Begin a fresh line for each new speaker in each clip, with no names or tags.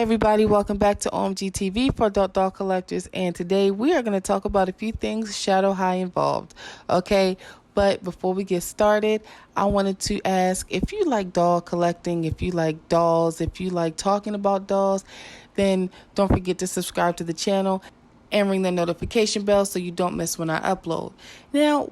Hi everybody, welcome back to OMGTV for Adult Doll Collectors, and today we are going to talk about a few things Shadow High involved, okay? But before we get started, I wanted to ask if you like doll collecting, if you like dolls, if you like talking about dolls, then don't forget to subscribe to the channel and ring the notification bell so you don't miss when I upload. Now,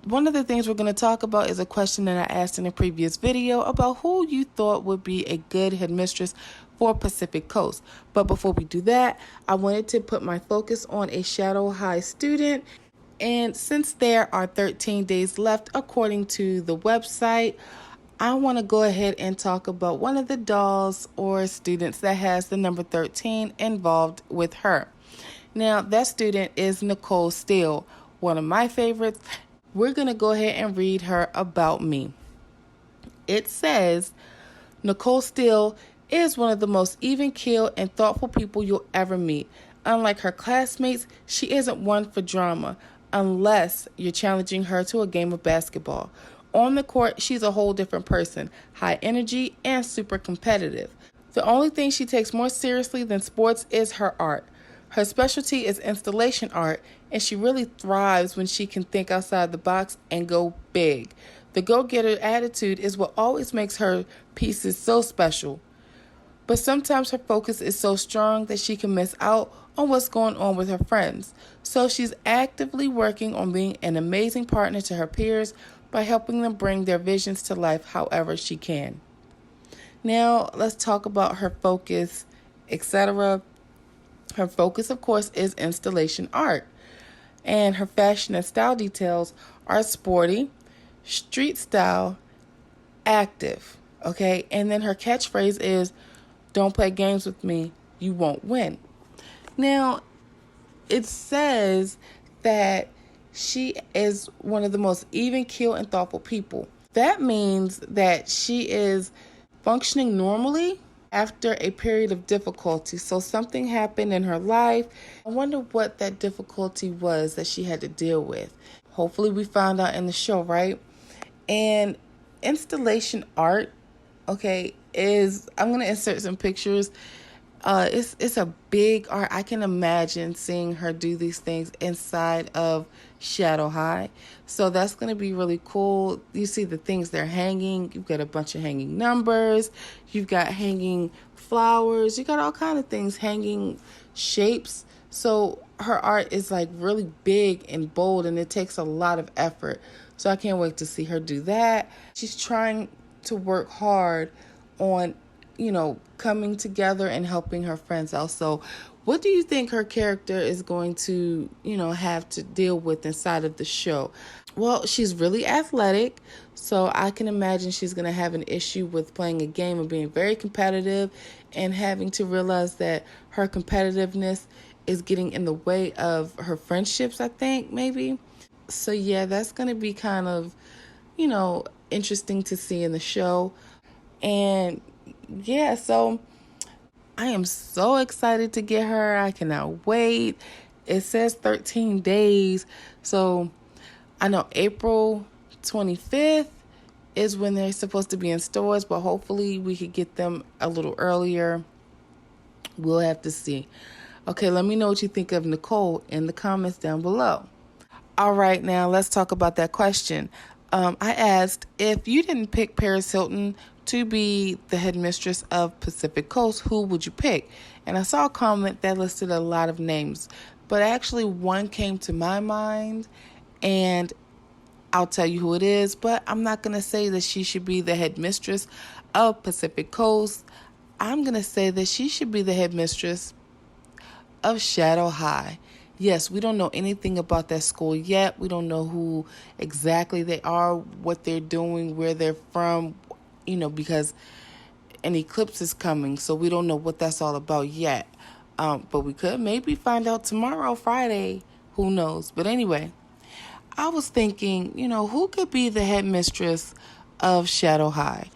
one of the things we're going to talk about is a question that I asked in a previous video about who you thought would be a good headmistress for Pacific Coast. But before we do that, I wanted to put my focus on a Shadow High student. And since there are 13 days left according to the website, I want to go ahead and talk about one of the dolls or students that has the number 13 involved with her. Now, that student is Nicole Steel, one of my favorites. We're going to go ahead and read her about me. It says, Nicole Steel is one of the most even-keeled and thoughtful people you'll ever meet. Unlike her classmates, she isn't one for drama, unless you're challenging her to a game of basketball. On the court, she's a whole different person, high energy and super competitive. The only thing she takes more seriously than sports is her art. Her specialty is installation art, and she really thrives when she can think outside the box and go big. The go-getter attitude is what always makes her pieces so special. But sometimes her focus is so strong that she can miss out on what's going on with her friends. So she's actively working on being an amazing partner to her peers by helping them bring their visions to life however she can. Now, let's talk about her focus, etc. Her focus, of course, is installation art. And her fashion and style details are sporty, street style, active. Okay? And then her catchphrase is, don't play games with me, you won't win. Now, it says that she is one of the most even-keeled and thoughtful people. That means that she is functioning normally after a period of difficulty. So something happened in her life. I wonder what that difficulty was that she had to deal with. Hopefully we found out in the show, right? And installation art, okay, I'm going to insert some pictures. It's a big art. I can imagine seeing her do these things inside of Shadow High. So that's going to be really cool. You see the things they're hanging. You've got a bunch of hanging numbers. You've got hanging flowers. You got all kind of things, hanging shapes. So her art is like really big and bold, and it takes a lot of effort. So I can't wait to see her do that. She's trying to work hard on coming together and helping her friends out. So what do you think her character is going to, have to deal with inside of the show? Well, she's really athletic, so I can imagine she's going to have an issue with playing a game and being very competitive and having to realize that her competitiveness is getting in the way of her friendships, I think, maybe. So yeah, that's going to be kind of, interesting to see in the show. And yeah, so I am so excited to get her. I cannot wait. It says 13 days. So I know April 25th is when they're supposed to be in stores, but hopefully we could get them a little earlier. We'll have to see. Okay, let me know what you think of Nicole in the comments down below. All right, now let's talk about that question. I asked, if you didn't pick Paris Hilton to be the headmistress of Pacific Coast, who would you pick? And I saw a comment that listed a lot of names, but actually one came to my mind, and I'll tell you who it is, but I'm not going to say that she should be the headmistress of Pacific Coast. I'm going to say that she should be the headmistress of Shadow High. Yes, we don't know anything about that school yet. We don't know who exactly they are, what they're doing, where they're from, because an eclipse is coming. So we don't know what that's all about yet. But we could maybe find out tomorrow, Friday. Who knows? But anyway, I was thinking, who could be the headmistress of Shadow High?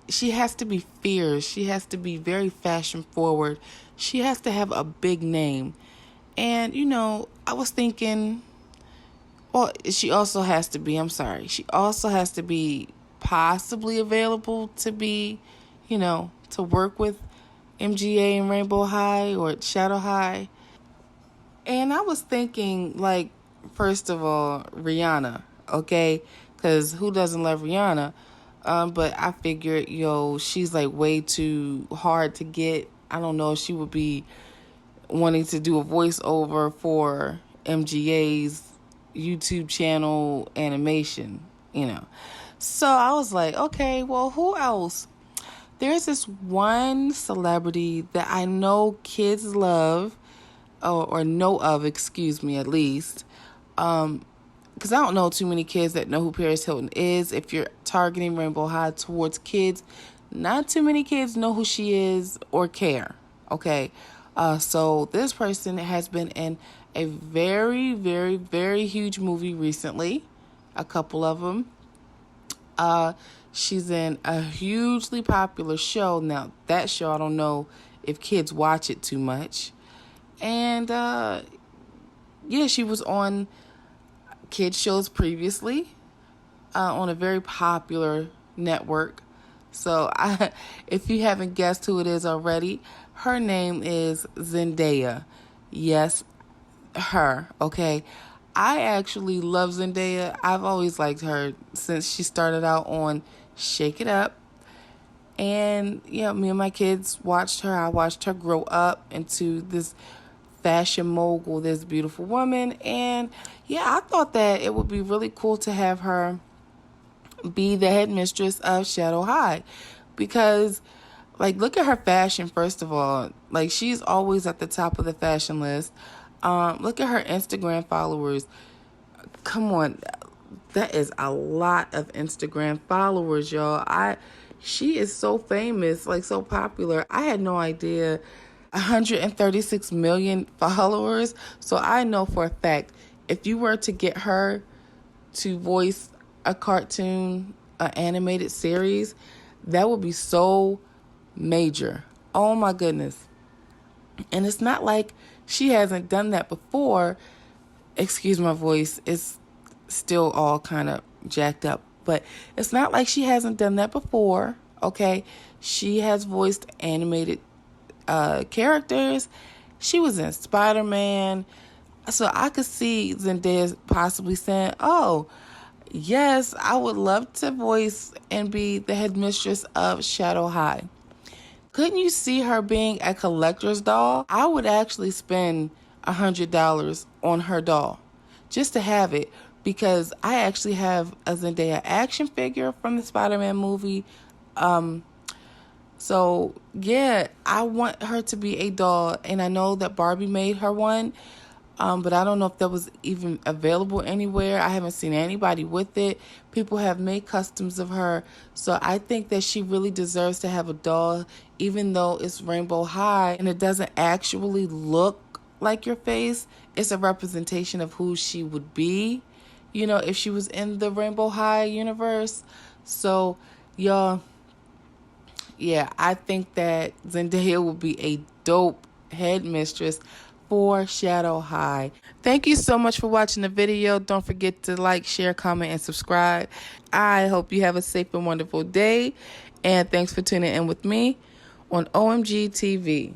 She has to be fierce. She has to be very fashion forward. She has to have a big name. And, I was thinking, well, she also has to be possibly available to be, to work with MGA and Rainbow High or Shadow High. And I was thinking, like, first of all, Rihanna, okay? Because who doesn't love Rihanna? But I figured, she's like way too hard to get. I don't know if she would be wanting to do a voiceover for MGA's YouTube channel animation. So I was like, okay, well, who else? There's this one celebrity that I know kids love, or know of, excuse me, at least. Because I don't know too many kids that know who Paris Hilton is. If you're targeting Rainbow High towards kids, not too many kids know who she is or care. Okay. So this person has been in a very, very, very huge movie recently. A couple of them. She's in a hugely popular show. Now, that show, I don't know if kids watch it too much. And, she was on kids shows previously on a very popular network. So if you haven't guessed who it is already, her name is Zendaya. Yes, her, okay? I actually love Zendaya. I've always liked her since she started out on Shake It Up. And, me and my kids watched her. I watched her grow up into this fashion mogul, this beautiful woman. And, I thought that it would be really cool to have her be the headmistress of Shadow High. Because, look at her fashion, first of all. She's always at the top of the fashion list. Look at her Instagram followers. Come on. That is a lot of Instagram followers, y'all. She is so famous, so popular. I had no idea. 136 million followers. So I know for a fact, if you were to get her to voice a cartoon, an animated series, that would be so major. Oh my goodness. And it's not like she hasn't done that before. Excuse my voice. It's still all kind of jacked up. But it's not like she hasn't done that before. Okay. She has voiced animated characters. She was in Spider-Man. So I could see Zendaya possibly saying, oh, yes, I would love to voice and be the headmistress of Shadow High. Couldn't you see her being a collector's doll? I would actually spend $100 on her doll just to have it, because I actually have a Zendaya action figure from the Spider-Man movie. So, I want her to be a doll, and I know that Barbie made her one, but I don't know if that was even available anywhere. I haven't seen anybody with it. People have made customs of her, so I think that she really deserves to have a doll, even though it's Rainbow High, and it doesn't actually look like your face. It's a representation of who she would be, if she was in the Rainbow High universe. So, y'all, I think that Zendaya will be a dope headmistress for Shadow High. Thank you so much for watching the video. Don't forget to like, share, comment, and subscribe. I hope you have a safe and wonderful day. And thanks for tuning in with me on OMGTV.